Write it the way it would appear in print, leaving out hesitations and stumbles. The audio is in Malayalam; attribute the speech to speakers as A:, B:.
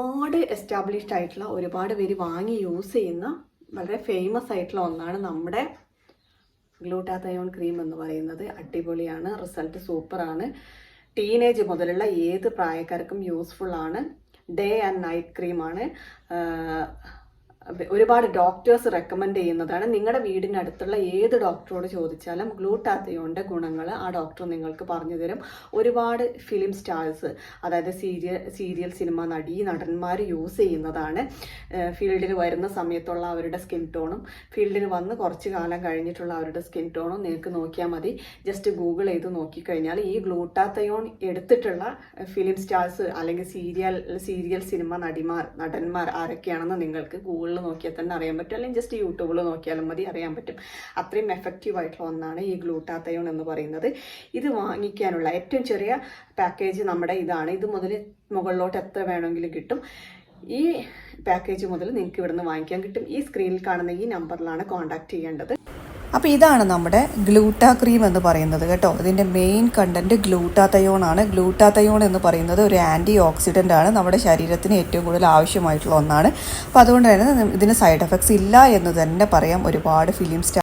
A: ഒരുപാട് എസ്റ്റാബ്ലിഷ്ഡ് ആയിട്ടുള്ള ഒരുപാട് പേര് വാങ്ങി യൂസ് ചെയ്യുന്ന വളരെ ഫേമസ് ആയിട്ടുള്ള ഒന്നാണ് നമ്മുടെ ഗ്ലൂട്ടാത്തയോൺ ക്രീം എന്ന് പറയുന്നത്. അടിപൊളിയാണ്, റിസൾട്ട് സൂപ്പറാണ്. ടീനേജ് മുതലുള്ള ഏത് പ്രായക്കാർക്കും യൂസ്ഫുൾ ആണ്. ഡേ ആൻഡ് നൈറ്റ് ക്രീമാണ്. ഒരുപാട് ഡോക്ടേഴ്സ് റെക്കമെൻഡ് ചെയ്യുന്നതാണ്. നിങ്ങളുടെ വീടിനടുത്തുള്ള ഏത് ഡോക്ടറോട് ചോദിച്ചാലും ഗ്ലൂട്ടാത്തയോണിൻ്റെ ഗുണങ്ങൾ ആ ഡോക്ടർ നിങ്ങൾക്ക് പറഞ്ഞു തരും. ഒരുപാട് ഫിലിം സ്റ്റാർസ്, അതായത് സീരിയൽ സിനിമ നടന്മാർ യൂസ് ചെയ്യുന്നതാണ്. ഫീൽഡിൽ വരുന്ന സമയത്തുള്ള അവരുടെ സ്കിൻ ടോണും ഫീൽഡിൽ വന്ന് കുറച്ച് കാലം കഴിഞ്ഞിട്ടുള്ള അവരുടെ സ്കിൻ ടോണും നിങ്ങൾക്ക് നോക്കിയാൽ മതി. ജസ്റ്റ് ഗൂഗിൾ ചെയ്ത് നോക്കിക്കഴിഞ്ഞാൽ ഈ ഗ്ലൂട്ടാത്തയോൺ എടുത്തിട്ടുള്ള ഫിലിം സ്റ്റാർസ് അല്ലെങ്കിൽ സീരിയൽ സിനിമ നടന്മാർ ആരൊക്കെയാണെന്ന് നിങ്ങൾക്ക് ഗൂഗിളിൽ നോക്കിയാൽ തന്നെ അറിയാൻ പറ്റും, അല്ലെങ്കിൽ ജസ്റ്റ് യൂട്യൂബിൽ നോക്കിയാലും മതി, അറിയാൻ പറ്റും. അത്രയും എഫക്റ്റീവ് ആയിട്ടുള്ള ഒന്നാണ് ഈ ഗ്ലൂട്ടാത്തയോൺ എന്ന് പറയുന്നത്. ഇത് വാങ്ങിക്കാനുള്ള ഏറ്റവും ചെറിയ പാക്കേജ് നമ്മുടെ ഇതാണ്. ഇത് മുതൽ മുകളിലോട്ട് എത്ര വേണമെങ്കിലും കിട്ടും. ഈ പാക്കേജ് മുതൽ നിങ്ങൾക്ക് ഇവിടുന്ന് വാങ്ങിക്കാൻ കിട്ടും. ഈ സ്ക്രീനിൽ കാണുന്ന ഈ നമ്പറിലാണ് കോൺടാക്ട് ചെയ്യേണ്ടത്.
B: അപ്പോൾ ഇതാണ് നമ്മുടെ ഗ്ലൂട്ടാ ക്രീം എന്ന് പറയുന്നത് കേട്ടോ. ഇതിൻ്റെ മെയിൻ കണ്ടൻറ്റ് ഗ്ലൂട്ടാത്തയോൺ ആണ്. ഗ്ലൂട്ടാത്തയോൺ എന്ന് പറയുന്നത് ഒരു ആൻറ്റി ഓക്സിഡൻ്റ് ആണ്, നമ്മുടെ ശരീരത്തിന് ഏറ്റവും കൂടുതൽ ആവശ്യമായിട്ടുള്ള ഒന്നാണ്. അപ്പോൾ അതുകൊണ്ട് തന്നെ ഇതിന് സൈഡ് എഫക്ട്സ് ഇല്ല എന്ന് തന്നെ പറയാം. ഒരുപാട് ഫിലിം